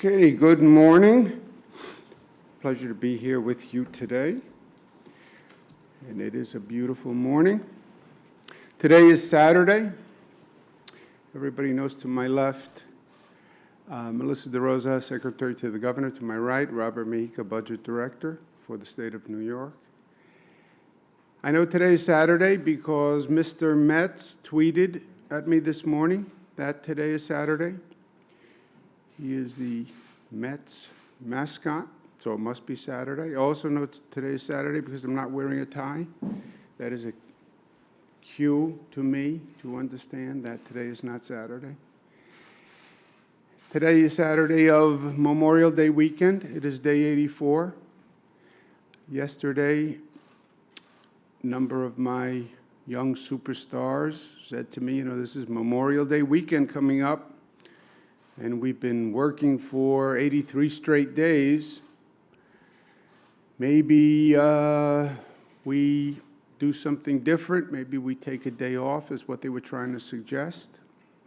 Okay, good morning. Pleasure to be here with you today. And it is a beautiful morning. Today is Saturday. Everybody knows to my left, Melissa DeRosa, Secretary to the Governor. To my right, Robert Mihica, Budget Director for the state of New York. I know today is Saturday because Mr. Metz tweeted at me this morning that today is Saturday. He is the Mets mascot, so it must be Saturday. I also know today is Saturday because I'm not wearing a tie. That is a cue to me to understand that today is not Saturday. Today is Saturday of Memorial Day weekend. It is day 84. Yesterday, a number of my young superstars said to me, this is Memorial Day weekend coming up. And we've been working for 83 straight days. Maybe we do something different. Maybe we take a day off, is what they were trying to suggest.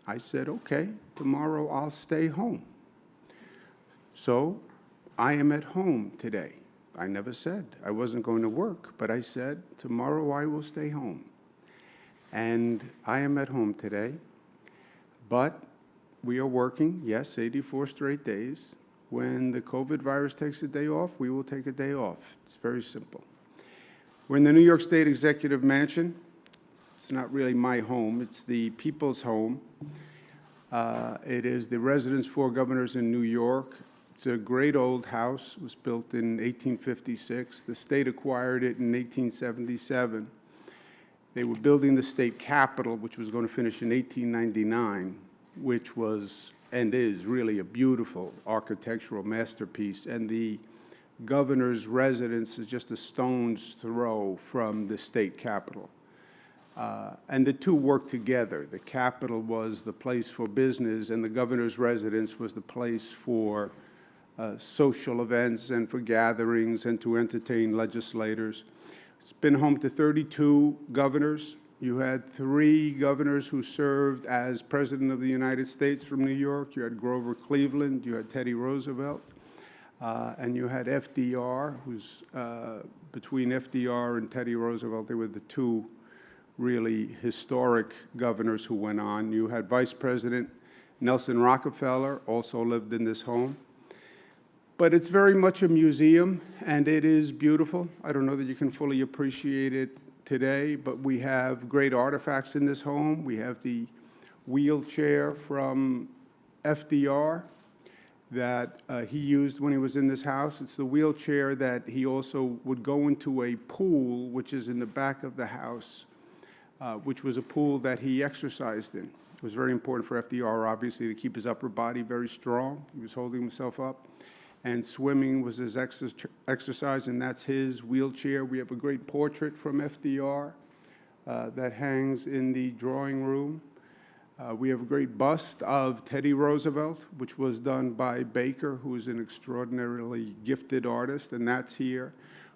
I said, okay, tomorrow I'll stay home. So I am at home today. I never said I wasn't going to work, but I said, tomorrow I will stay home. And I am at home today, but we are working, yes, 84 straight days. When the COVID virus takes a day off, we will take a day off. It's very simple. We're in the New York State Executive Mansion. It's not really my home. It's the people's home. It is the residence for governors in New York. It's a great old house. It was built in 1856. The state acquired it in 1877. They were building the state capitol, which was going to finish in 1899. Which was and is really a beautiful architectural masterpiece. And the governor's residence is just a stone's throw from the state capitol. And the two work together. The capitol was the place for business, and the governor's residence was the place for social events and for gatherings and to entertain legislators. It's been home to 32 governors. You had 3 governors who served as President of the United States from New York. You had Grover Cleveland, you had Teddy Roosevelt, and you had FDR, who's between FDR and Teddy Roosevelt, they were the 2 really historic governors who went on. You had Vice President Nelson Rockefeller, also lived in this home. But it's very much a museum, and it is beautiful. I don't know that you can fully appreciate it today, but we have great artifacts in this home. We have the wheelchair from FDR that he used when he was in this house. It's the wheelchair that he also would go into a pool, which is in the back of the house, which was a pool that he exercised in. It was very important for FDR, obviously, to keep his upper body very strong. He was holding himself up. And swimming was his exercise, and that's his wheelchair. We have a great portrait from FDR that hangs in the drawing room. We have a great bust of Teddy Roosevelt, which was done by Baker, who is an extraordinarily gifted artist, and that's here.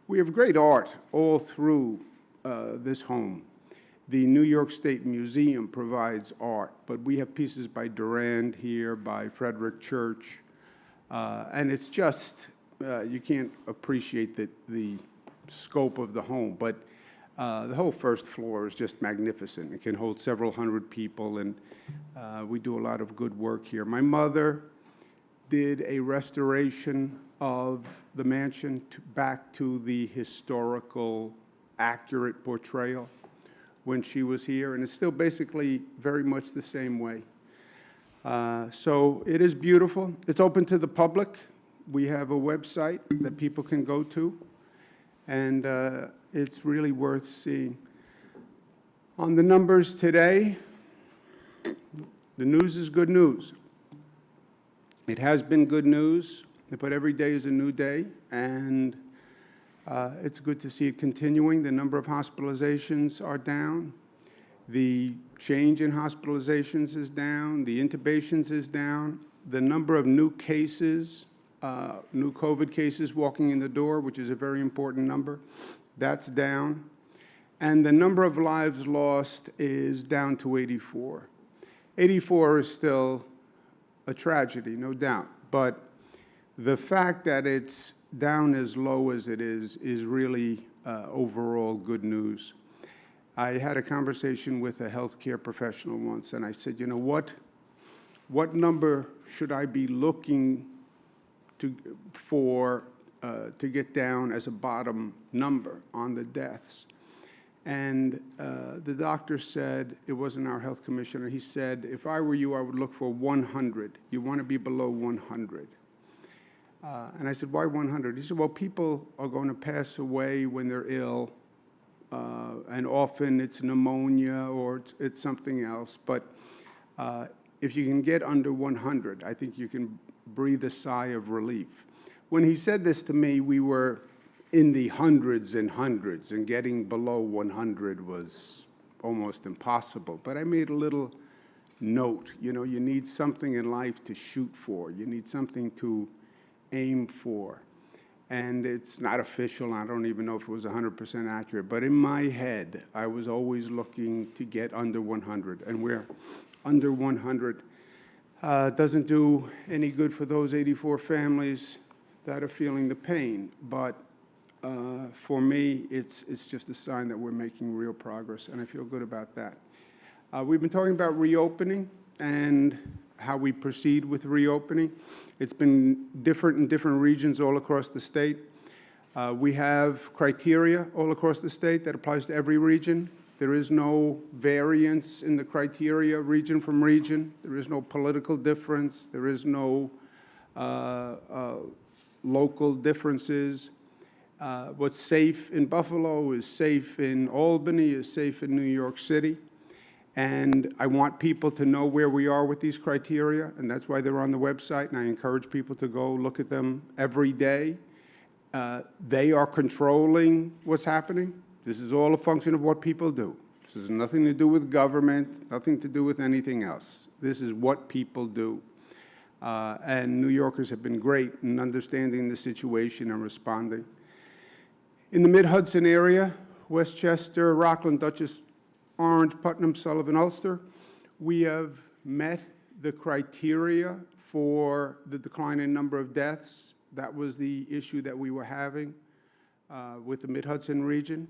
We have great art all through this home. The New York State Museum provides art, but we have pieces by Durand here, by Frederick Church. And it's just, you can't appreciate the scope of the home, but the whole first floor is just magnificent. It can hold several hundred people, and we do a lot of good work here. My mother did a restoration of the mansion back to the historical, accurate portrayal when she was here, and it's still basically very much the same way. So it is beautiful. It's open to the public. We have a website that people can go to, and it's really worth seeing. On the numbers today, the news is good news. It has been good news, but every day is a new day, and it's good to see it continuing. The number of hospitalizations are down. The change in hospitalizations is down. The intubations is down. The number of new cases, new COVID cases walking in the door, which is a very important number, that's down. And the number of lives lost is down to 84. 84 is still a tragedy, no doubt. But The fact that it's down as low as it is really overall good news. I had a conversation with a healthcare professional once, and I said, you know, what number should I be looking for to get down as a bottom number on the deaths? And the doctor said, it wasn't our health commissioner, he said, if I were you, I would look for 100. You want to be below 100. And I said, why 100? He said, well, people are going to pass away when they're ill, and often it's pneumonia or it's something else. But if you can get under 100, I think you can breathe a sigh of relief. When he said this to me, we were in the hundreds and hundreds, and getting below 100 was almost impossible. But I made a little note. You know, you need something in life to shoot for. You need something to aim for. And it's not official. I don't even know if it was 100% accurate. But in my head, I was always looking to get under 100. And we're under 100. Doesn't do any good for those 84 families that are feeling the pain. But for me, it's just a sign that we're making real progress, and I feel good about that. We've been talking about reopening and how we proceed with reopening. It's been different in different regions all across the state. We have criteria all across the state that applies to every region. There is no variance in the criteria region from region. There is no political difference. There is no local differences. What's safe in Buffalo is safe in Albany, is safe in New York City. And I want people to know where we are with these criteria, and that's why they're on the website, and I encourage people to go look at them every day. They are controlling what's happening. This is all a function of what people do. This has nothing to do with government, nothing to do with anything else. This is what people do. And New Yorkers have been great in understanding the situation and responding. In the Mid-Hudson area, Westchester, Rockland, Dutchess, Orange, Putnam, Sullivan, Ulster, we have met the criteria for the decline in number of deaths. That was the issue that we were having with the Mid-Hudson region.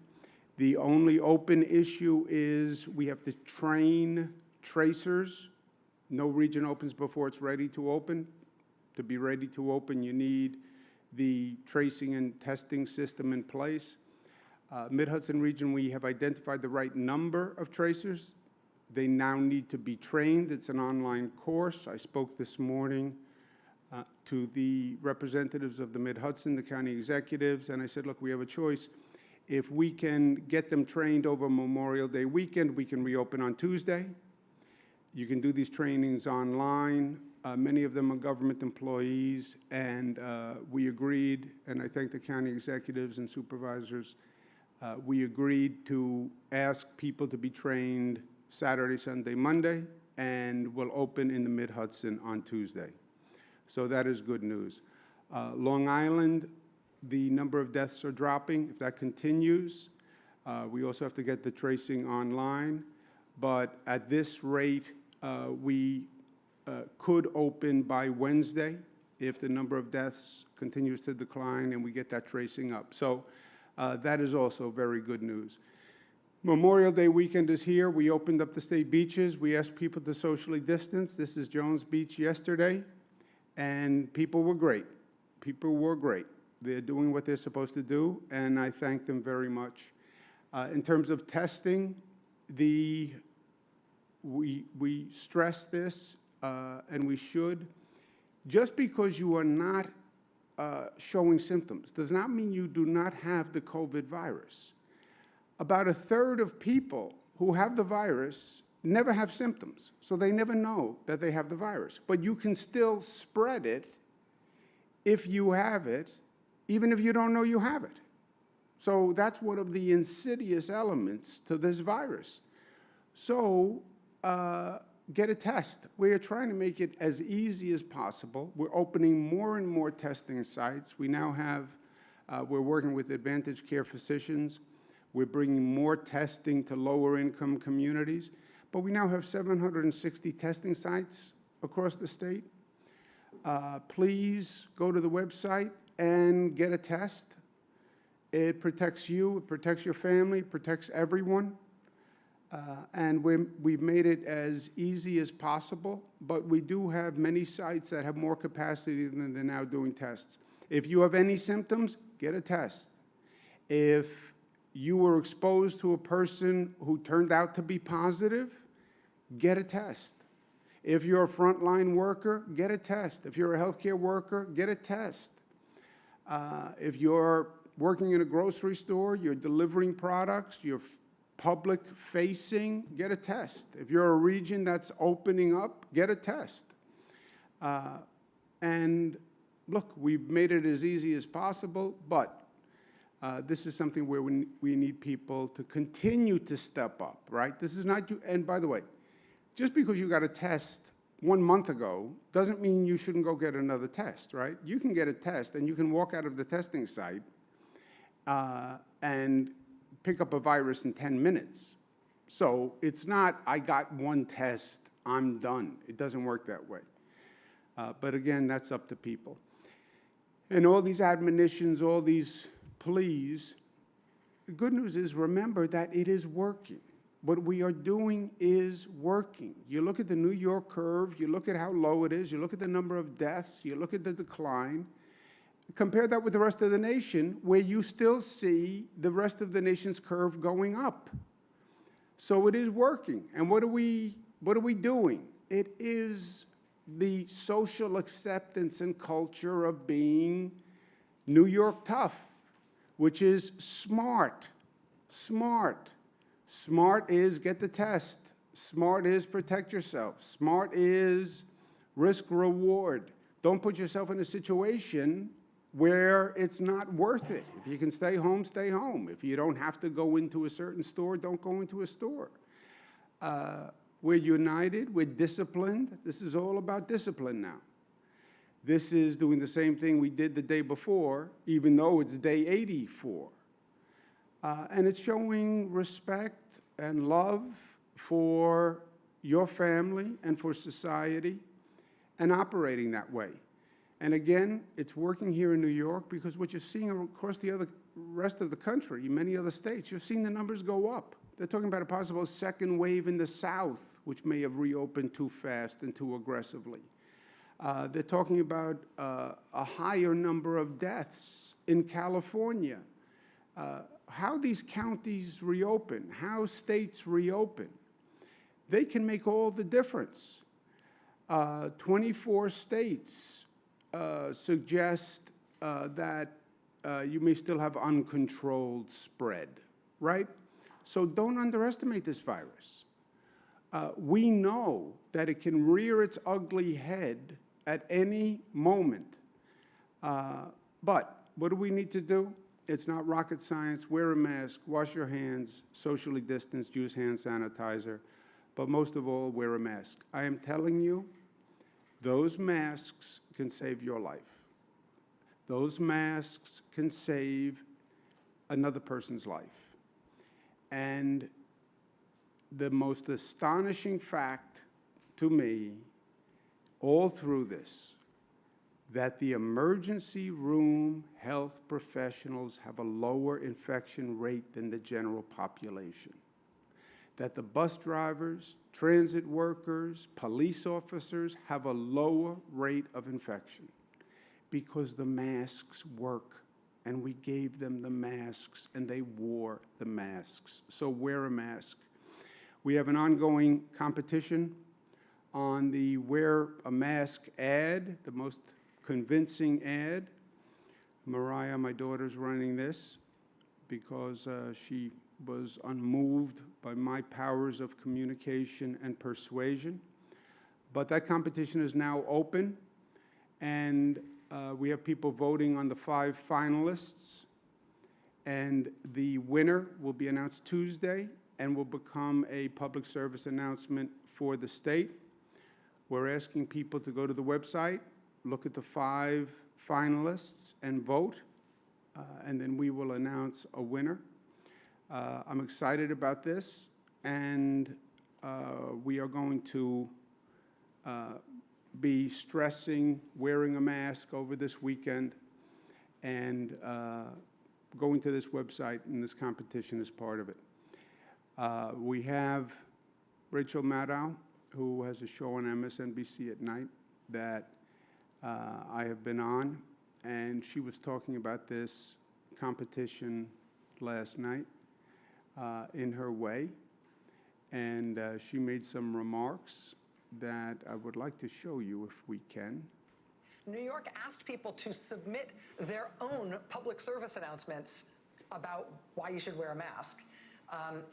The only open issue is we have to train tracers. No region opens before it's ready to open. To be ready to open, you need the tracing and testing system in place. Mid-Hudson region, we have identified the right number of tracers. They now need to be trained. It's an online course. I spoke this morning to the representatives of the Mid-Hudson, the county executives, and I said, look, we have a choice. If we can get them trained over Memorial Day weekend, we can reopen on Tuesday. You can do these trainings online. Many of them are government employees, and we agreed, and I thank the county executives and supervisors. We agreed to ask people to be trained Saturday, Sunday, Monday, and will open in the Mid-Hudson on Tuesday. So that is good news. Long Island, the number of deaths are dropping. If that continues, we also have to get the tracing online. But at this rate, we could open by Wednesday if the number of deaths continues to decline and we get that tracing up. So that is also very good news. Memorial Day weekend is here. We opened up the state beaches. We asked people to socially distance. This is Jones Beach yesterday, and people were great. People were great. They're doing what they're supposed to do, and I thank them very much. In terms of testing, we stress this, and we should. Just because you are not showing symptoms does not mean you do not have the COVID virus. About a third of people who have the virus never have symptoms, so they never know that they have the virus. But you can still spread it if you have it, even if you don't know you have it. So that's one of the insidious elements to this virus. So get a test. We are trying to make it as easy as possible. We're opening more and more testing sites. We now have, we're working with Advantage Care physicians. We're bringing more testing to lower income communities. But we now have 760 testing sites across the state. Please go to the website and get a test. It protects you, it protects your family, it protects everyone. And we've made it as easy as possible, but we do have many sites that have more capacity than they're now doing tests. If you have any symptoms, get a test. If you were exposed to a person who turned out to be positive, get a test. If you're a frontline worker, get a test. If you're a healthcare worker, get a test. If you're working in a grocery store, you're delivering products, you're public facing, get a test. If you're a region that's opening up, get a test. And look, we've made it as easy as possible, but this is something where we need people to continue to step up, right? This is not you. And by the way, just because you got a test 1 month ago doesn't mean you shouldn't go get another test, right? You can get a test and you can walk out of the testing site and pick up a virus in 10 minutes. So it's not, I got one test, I'm done. It doesn't work that way. But again, that's up to people. And all these admonitions, all these pleas, the good news is, remember that it is working. What we are doing is working. You look at the New York curve, you look at how low it is, you look at the number of deaths, you look at the decline. Compare that with the rest of the nation, where you still see the rest of the nation's curve going up. So it is working. And what are we doing? It is the social acceptance and culture of being New York tough, which is smart. Smart. Smart is get the test. Smart is protect yourself. Smart is risk reward. Don't put yourself in a situation where it's not worth it. If you can stay home, stay home. If you don't have to go into a certain store, don't go into a store. We're united, we're disciplined. This is all about discipline now. This is doing the same thing we did the day before, even though it's day 84. And it's showing respect and love for your family and for society and operating that way. And again, it's working here in New York because what you're seeing across the rest of the country, many other states, you're seeing the numbers go up. They're talking about a possible second wave in the South, which may have reopened too fast and too aggressively. They're talking about a higher number of deaths in California. How these counties reopen, how states reopen, they can make all the difference. 24 states suggest that you may still have uncontrolled spread, right? So don't underestimate this virus. We know that it can rear its ugly head at any moment. But what do we need to do? It's not rocket science. Wear a mask, wash your hands, socially distance, use hand sanitizer, but most of all, wear a mask. I am telling you, those masks can save your life. Those masks can save another person's life. And the most astonishing fact to me, all through this, that the emergency room health professionals have a lower infection rate than the general population. That the bus drivers, transit workers, police officers have a lower rate of infection because the masks work, and we gave them the masks and they wore the masks. So wear a mask. We have an ongoing competition on the Wear a Mask ad, the most convincing ad. Mariah, my daughter's running this because she was unmoved by my powers of communication and persuasion. But that competition is now open, and we have people voting on the 5 finalists. And the winner will be announced Tuesday and will become a public service announcement for the state. We're asking people to go to the website, look at the 5 finalists and vote, and then we will announce a winner. I'm excited about this, and we are going to be stressing wearing a mask over this weekend and going to this website, and this competition is part of it. We have Rachel Maddow, who has a show on MSNBC at night that I have been on, and she was talking about this competition last night in her way, and she made some remarks that I would like to show you if we can. New York asked people to submit their own public service announcements about why you should wear a mask.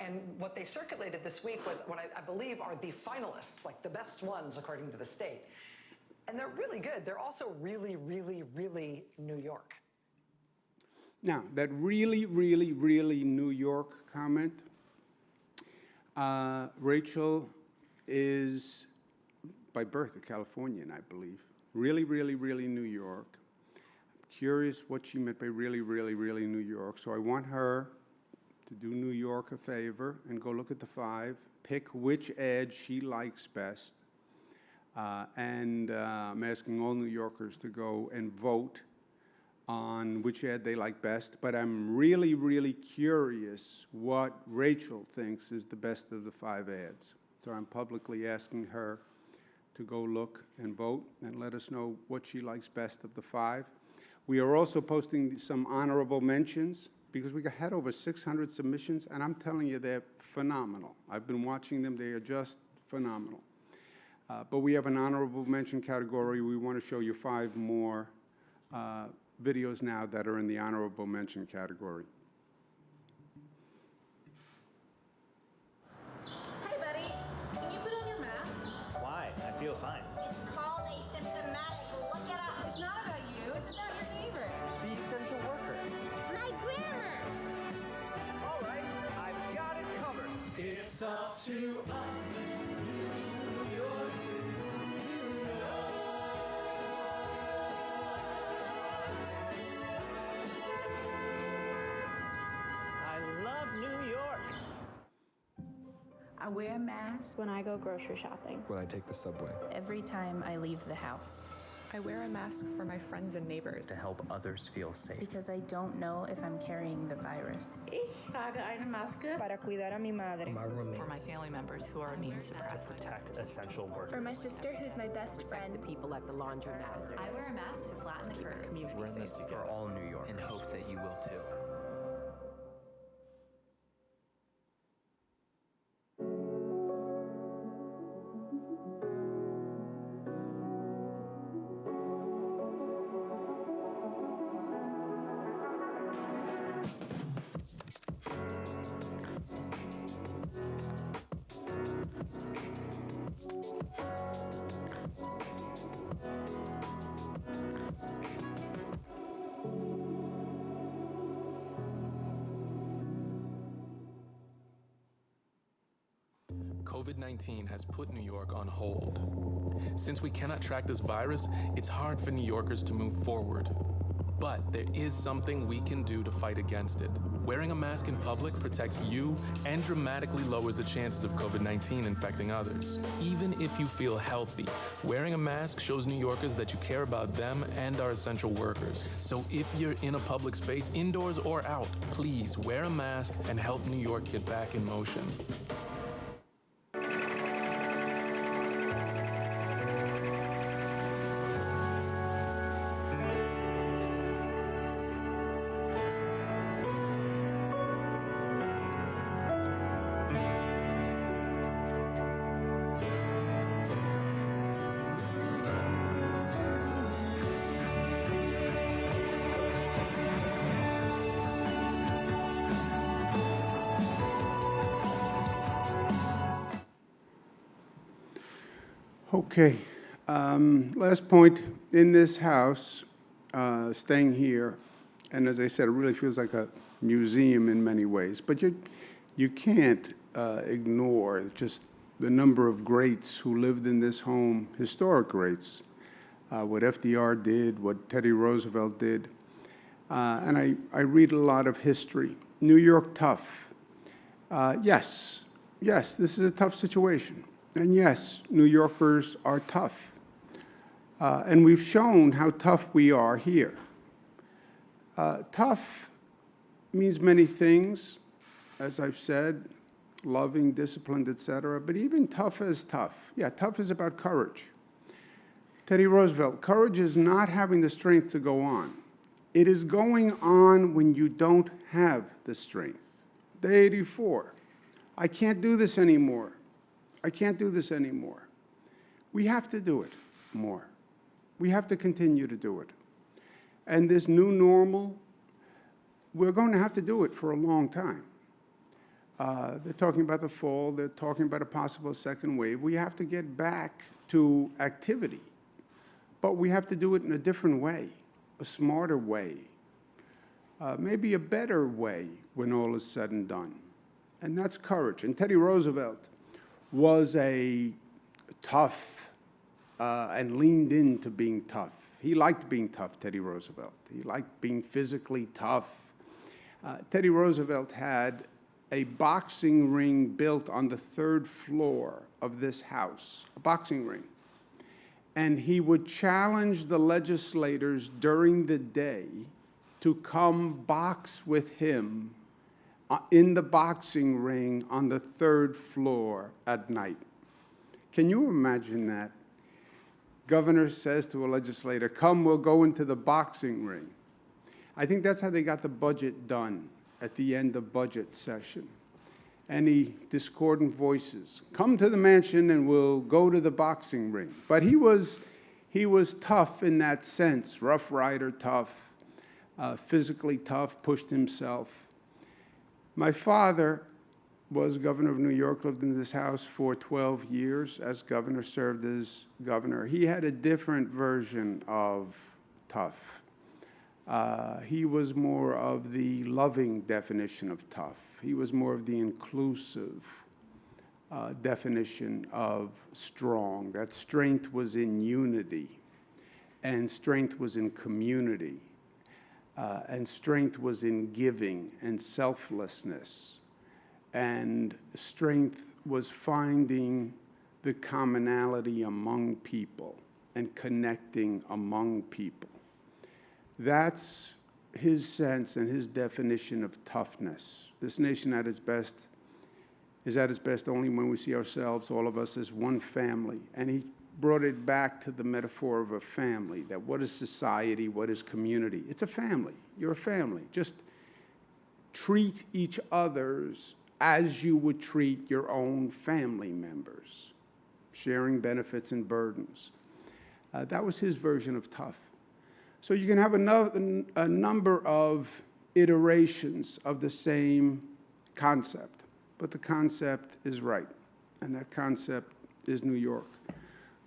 And what they circulated this week was what I believe are the finalists, like the best ones according to the state. And they're really good. They're also really, really, really New York. Now, that really, really, really New York comment, Rachel is by birth a Californian, I believe. Really, really, really New York. I'm curious what she meant by really, really, really New York. So I want her to do New York a favor and go look at the 5, pick which ad she likes best. And I'm asking all New Yorkers to go and vote on which ad they like best. But I'm really, really curious what Rachel thinks is the best of the 5 ads. So I'm publicly asking her to go look and vote and let us know what she likes best of the 5. We are also posting some honorable mentions because we had over 600 submissions, and I'm telling you, they're phenomenal. I've been watching them. They are just phenomenal. But we have an honorable mention category. We want to show you 5 more videos now that are in the honorable mention category. Hey, buddy. Can you put on your mask? Why? I feel fine. It's called asymptomatic. Look it up. It's not about you. It's about your neighbor. The essential workers. My grandma. All right, I've got it covered. It's up to us. I wear a mask when I go grocery shopping. When I take the subway. Every time I leave the house. I wear a mask for my friends and neighbors. To help others feel safe. Because I don't know if I'm carrying the virus. Ich trage eine Maske para cuidar a mi madre. My roommates. For my family members who are immune suppressed. To protect essential workers. For my sister who's my best friend. The people at the laundromat. I wear a mask to flatten the curve. We're in this together. For all New Yorkers. In hopes that you will too. COVID-19 has put New York on hold. Since we cannot track this virus, it's hard for New Yorkers to move forward. But there is something we can do to fight against it. Wearing a mask in public protects you and dramatically lowers the chances of COVID-19 infecting others. Even if you feel healthy, wearing a mask shows New Yorkers that you care about them and our essential workers. So if you're in a public space, indoors or out, please wear a mask and help New York get back in motion. Okay. Last point, in this house, staying here, and as I said, it really feels like a museum in many ways, but you can't ignore just the number of greats who lived in this home, historic greats, what FDR did, what Teddy Roosevelt did. And I read a lot of history. New York tough. Yes, this is a tough situation. And yes, New Yorkers are tough. And we've shown how tough we are here. Tough means many things, as I've said, loving, disciplined, etc. But even tough is tough. Yeah, tough is about courage. Teddy Roosevelt, courage is not having the strength to go on. It is going on when you don't have the strength. Day 84, I can't do this anymore. I can't do this anymore. We have to do it more. We have to continue to do it. And this new normal, we're going to have to do it for a long time. They're talking about the fall. They're talking about a possible second wave. We have to get back to activity. But we have to do it in a different way, a smarter way, maybe a better way when all is said and done. And that's courage. And Teddy Roosevelt was a tough and leaned into being tough. He liked being tough, Teddy Roosevelt. He liked being physically tough. Teddy Roosevelt had a boxing ring built on the 3rd floor of this house, a boxing ring. And he would challenge the legislators during the day to come box with him in the boxing ring on the 3rd floor at night. Can you imagine that? Governor says to a legislator, come, we'll go into the boxing ring. I think that's how they got the budget done at the end of budget session. Any discordant voices, come to the mansion and we'll go to the boxing ring. But he was tough in that sense, Rough Rider tough, physically tough, pushed himself. My father was governor of New York, lived in this house for 12 years as governor, served as governor. He had a different version of tough. He was more of the loving definition of tough. He was more of the inclusive definition of strong, that strength was in unity, and strength was in community, and strength was in giving and selflessness, and strength was finding the commonality among people and connecting among people. That's his sense and his definition of toughness. This nation at its best is at its best only when we see ourselves, all of us, as one family. And he brought it back to the metaphor of a family, that what is society, what is community? It's a family. You're a family. Just treat each other's as you would treat your own family members, sharing benefits and burdens. That was his version of tough. So you can have a number of iterations of the same concept, but the concept is right, and that concept is New York.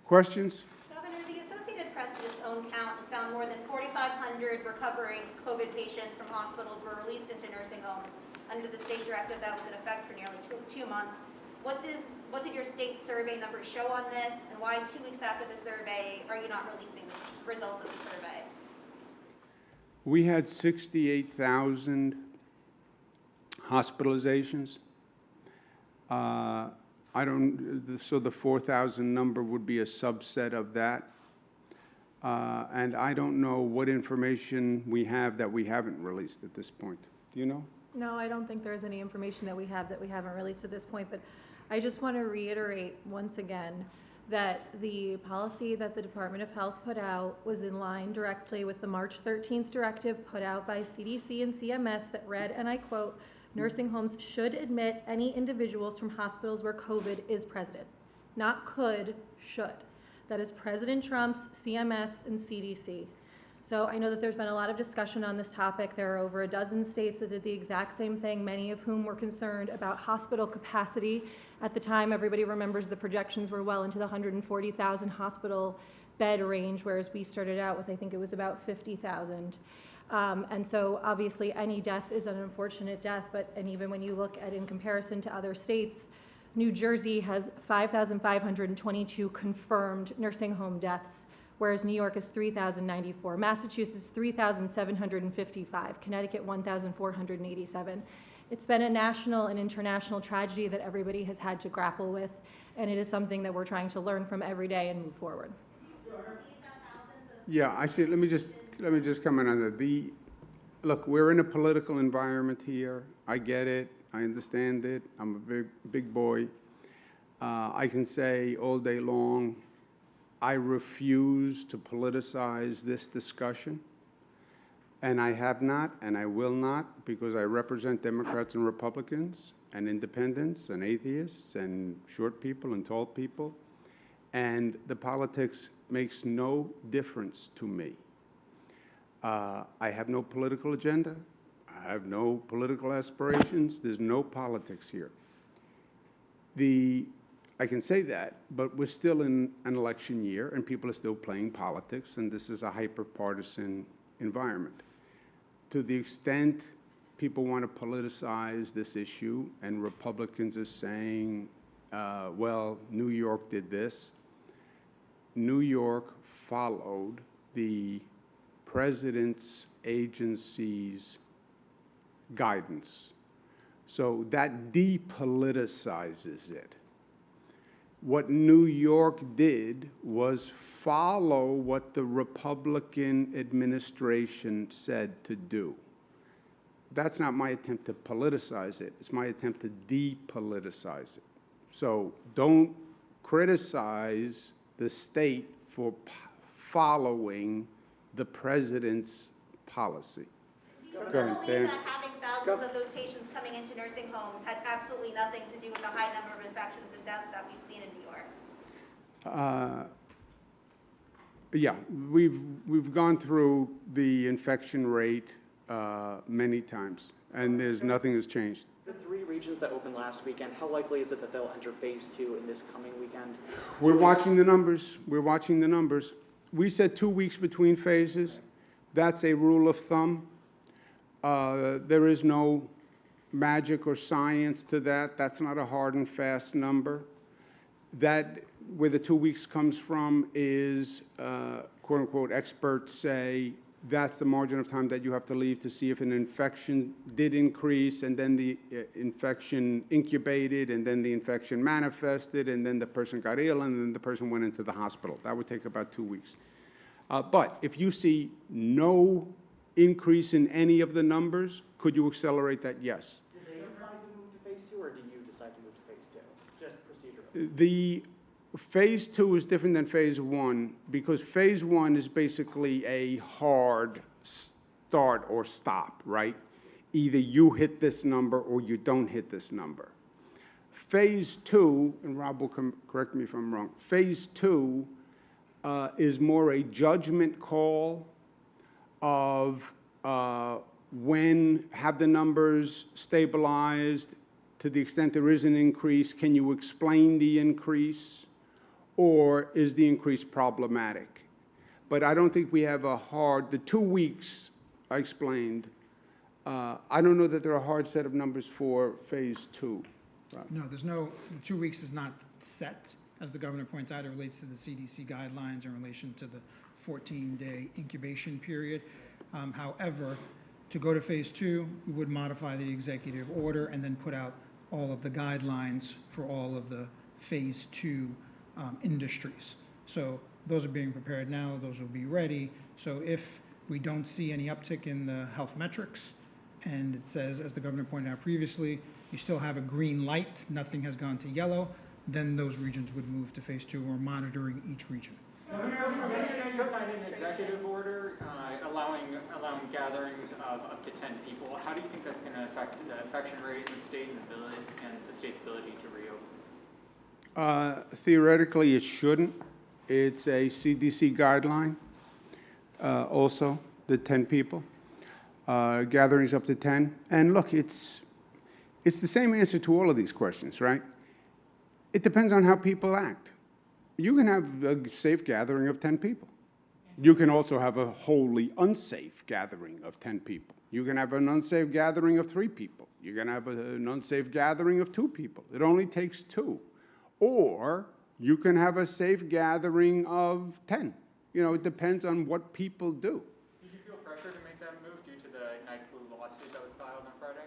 Questions? Governor, the Associated Press did its own count and found more than 4,500 recovering COVID patients from hospitals were released into nursing homes under the state directive that was in effect for nearly two months. What did your state survey numbers show on this, and why 2 weeks after the survey are you not releasing the results of the survey? We had 68,000 hospitalizations. So the 4,000 number would be a subset of that. And I don't know what information we have that we haven't released at this point. Do you know? No, I don't think there's any information that we haven't released at this point, but I just want to reiterate once again that the policy that the Department of Health put out was in line directly with the March 13th directive put out by CDC and CMS that read, and I quote, nursing homes should admit any individuals from hospitals where COVID is present. Not could, should. That is President Trump's, CMS, and CDC. So I know that there's been a lot of discussion on this topic. There are over a dozen states that did the exact same thing, many of whom were concerned about hospital capacity. At the time, everybody remembers the projections were well into the 140,000 hospital bed range, whereas we started out with, I think it was about 50,000. And so obviously any death is an unfortunate death, and even when you look at in comparison to other states, New Jersey has 5,522 confirmed nursing home deaths, whereas New York is 3,094, Massachusetts 3,755, Connecticut 1,487. It's been a national and international tragedy that everybody has had to grapple with, and it is something that we're trying to learn from every day and move forward. Yeah, actually, let me just comment on that. Look, we're in a political environment here. I get it. I understand it. I'm a big boy. I can say all day long, I refuse to politicize this discussion. And I have not, and I will not, because I represent Democrats and Republicans and independents and atheists and short people and tall people. And the politics makes no difference to me. I have no political agenda. I have no political aspirations. There's no politics here. I can say that, but we're still in an election year, and people are still playing politics, and this is a hyper-partisan environment. To the extent people want to politicize this issue, and Republicans are saying, well, New York did this. New York followed the president's agency's guidance. So that depoliticizes it. What New York did was follow what the Republican administration said to do. That's not my attempt to politicize it. It's my attempt to depoliticize it. So don't criticize the state for following the president's policy. Do you believe that having thousands of those patients coming into nursing homes had absolutely nothing to do with the high number of infections and deaths that we've seen in New York? Yeah, we've gone through the infection rate many times, and nothing has changed. The 3 regions that opened last weekend, how likely is it that they'll enter phase 2 in this coming weekend? We're watching the numbers. We're watching the numbers. We said 2 weeks between phases. That's a rule of thumb. There is no magic or science to that. That's not a hard and fast number. That, where the 2 weeks comes from is, quote unquote, experts say that's the margin of time that you have to leave to see if an infection did increase, and then the infection incubated, and then the infection manifested, and then the person got ill, and then the person went into the hospital. That would take about 2 weeks. But if you see no increase in any of the numbers, could you accelerate that? Yes. Did they decide to move to phase 2, or do you decide to move to phase 2? Just procedurally. The phase 2 is different than phase 1 because phase 1 is basically a hard start or stop, right? Either you hit this number or you don't hit this number. Phase 2, and Rob will correct me if I'm wrong, phase 2 is more a judgment call of when have the numbers stabilized. To the extent there is an increase, can you explain the increase, or is the increase problematic? But I don't think we have the 2 weeks I explained, I don't know that there are a hard set of numbers for phase 2. No, the 2 weeks is not set. As the governor points out, it relates to the CDC guidelines in relation to the 14-day incubation period. However, to go to phase 2, we would modify the executive order and then put out all of the guidelines for all of the phase 2 industries. So those are being prepared now. Those will be ready. So if we don't see any uptick in the health metrics, and it says, as the governor pointed out previously, you still have a green light, nothing has gone to yellow, then those regions would move to phase 2. We're monitoring each region. Yesterday you signed an executive order allowing gatherings of up to 10 people. How do you think that's going to affect the infection rate in the state and the state's ability to reopen? Theoretically, it shouldn't. It's a CDC guideline also, the 10 people. Gatherings up to 10. And look, it's the same answer to all of these questions, right? It depends on how people act. You can have a safe gathering of 10 people. You can also have a wholly unsafe gathering of 10 people. You can have an unsafe gathering of 3 people. You can have an unsafe gathering of 2 people. It only takes 2. Or you can have a safe gathering of 10. You know, it depends on what people do. Did you feel pressure to make that move due to the night flu lawsuit that was filed on Friday?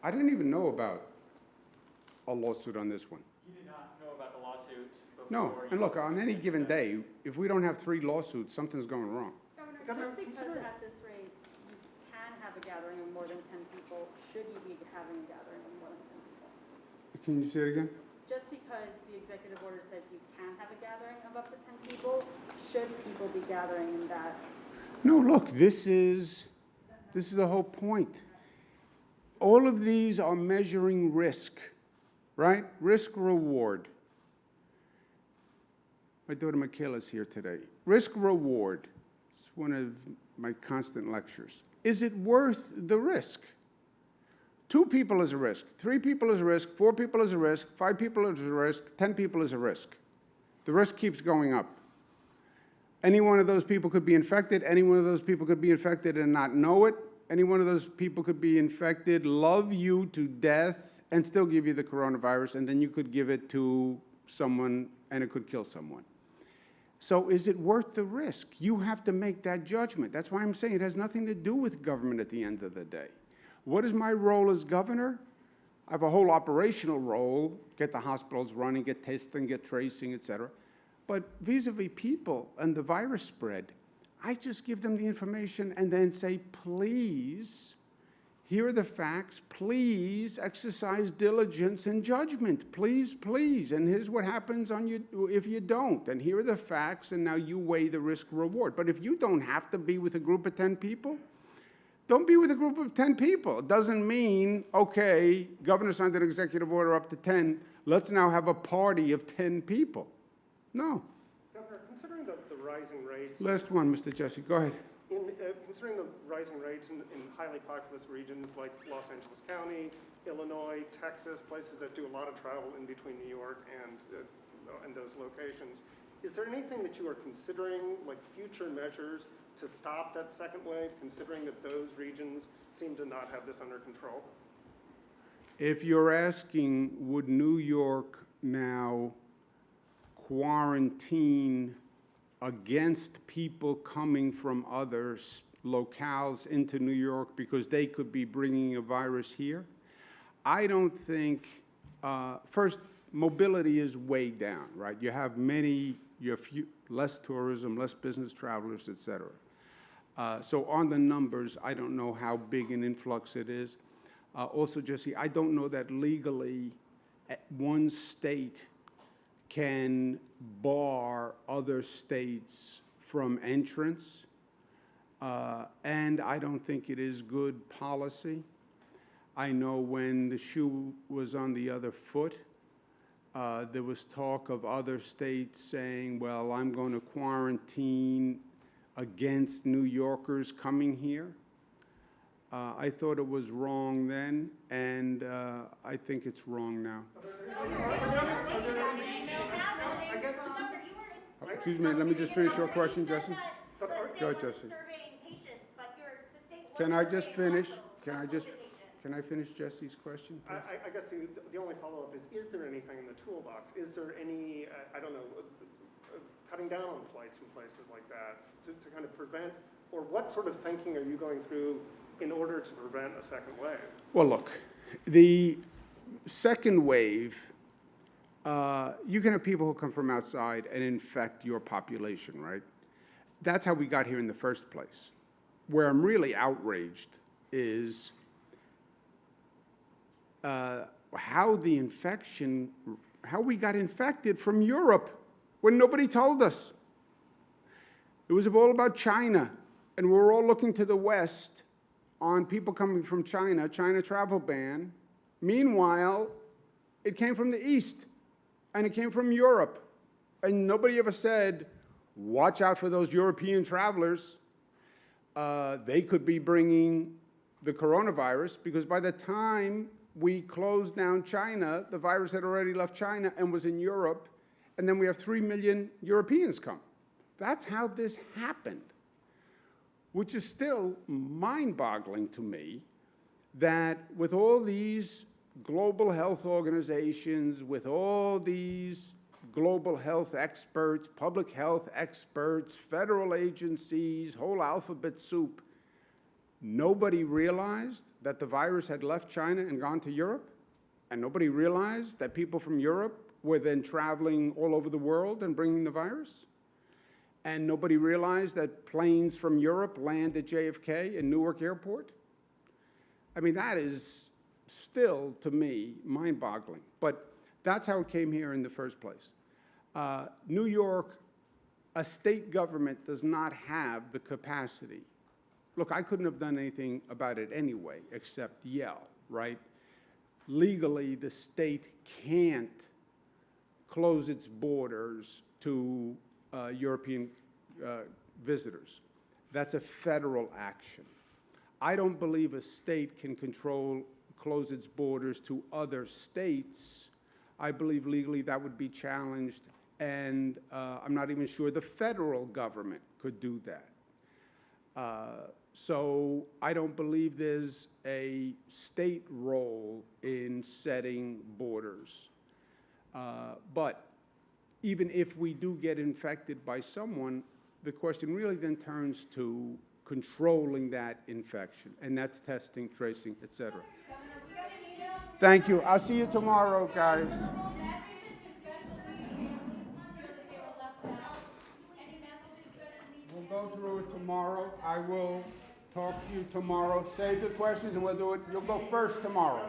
I didn't even know about a lawsuit on this one. You did not know about the lawsuit before? No, and look, on any given day, if we don't have 3 lawsuits, something's going wrong. Governor, just because at this rate you can have a gathering of more than 10 people, should you be having a gathering of more than 10 people? Can you say it again? Just because the executive order says you can have a gathering of up to 10 people, should people be gathering in that? No, look, this is the whole point. All of these are measuring risk, right? Risk reward. My daughter Michaela's here today. Risk reward. It's one of my constant lectures. Is it worth the risk? 2 people is a risk, 3 people is a risk, 4 people is a risk, 5 people is a risk, 10 people is a risk. The risk keeps going up. Any one of those people could be infected. Any one of those people could be infected and not know it. Any one of those people could be infected, love you to death, and still give you the coronavirus, and then you could give it to someone, and it could kill someone. So is it worth the risk? You have to make that judgment. That's why I'm saying it has nothing to do with government at the end of the day. What is my role as governor? I have a whole operational role, get the hospitals running, get testing, get tracing, et cetera. But vis-a-vis people and the virus spread, I just give them the information and then say, please, here are the facts, please exercise diligence and judgment, please, please. And here's what happens if you don't. And here are the facts, and now you weigh the risk reward. But if you don't have to be with a group of 10 people, don't be with a group of 10 people. It doesn't mean, okay, governor signed an executive order up to 10, let's now have a party of 10 people. No. Governor, considering the rising rates... Last one, Mr. Jesse, go ahead. Considering the rising rates in highly populous regions like Los Angeles County, Illinois, Texas, places that do a lot of travel in between New York and those locations, is there anything that you are considering, like future measures, to stop that second wave, considering that those regions seem to not have this under control? If you're asking, would New York now quarantine against people coming from other locales into New York because they could be bringing a virus here? I don't think, first, mobility is way down, right? You have less tourism, less business travelers, et cetera. So on the numbers, I don't know how big an influx it is. Also, Jesse, I don't know that legally one state can bar other states from entrance, and I don't think it is good policy. I know when the shoe was on the other foot, there was talk of other states saying, well, I'm going to quarantine against New Yorkers coming here. I thought it was wrong then, and I think it's wrong now. Excuse me, let me just finish your question, Jesse. Go ahead, Jesse. Can I just finish? Can I finish Jesse's question, please? I guess the only follow-up is there anything in the toolbox? Is there any, I don't know, cutting down on flights from places like that to kind of prevent, or what sort of thinking are you going through in order to prevent a second wave? Well, look, the second wave, you can have people who come from outside and infect your population, right? That's how we got here in the first place. Where I'm really outraged is how we got infected from Europe when nobody told us. It was all about China, and we're all looking to the West on people coming from China, China travel ban. Meanwhile, it came from the East, and it came from Europe. And nobody ever said, watch out for those European travelers. They could be bringing the coronavirus, because by the time we closed down China, the virus had already left China and was in Europe, and then we have 3 million Europeans come. That's how this happened, which is still mind-boggling to me, that with all these global health organizations, with all these global health experts, public health experts, federal agencies, whole alphabet soup, nobody realized that the virus had left China and gone to Europe? And nobody realized that people from Europe were then traveling all over the world and bringing the virus? And nobody realized that planes from Europe land at JFK in Newark Airport? I mean, that is still, to me, mind-boggling. But that's how it came here in the first place. New York, a state government does not have the capacity. Look, I couldn't have done anything about it anyway, except yell, right? Legally, the state can't close its borders to European visitors. That's a federal action. I don't believe a state can close its borders to other states. I believe legally that would be challenged, and I'm not even sure the federal government could do that. So I don't believe there's a state role in setting borders. But even if we do get infected by someone, the question really then turns to controlling that infection, and that's testing, tracing, et cetera. Thank you. I'll see you tomorrow, guys. We'll go through it tomorrow. I will talk to you tomorrow. Save the questions and we'll do it. You'll go first tomorrow.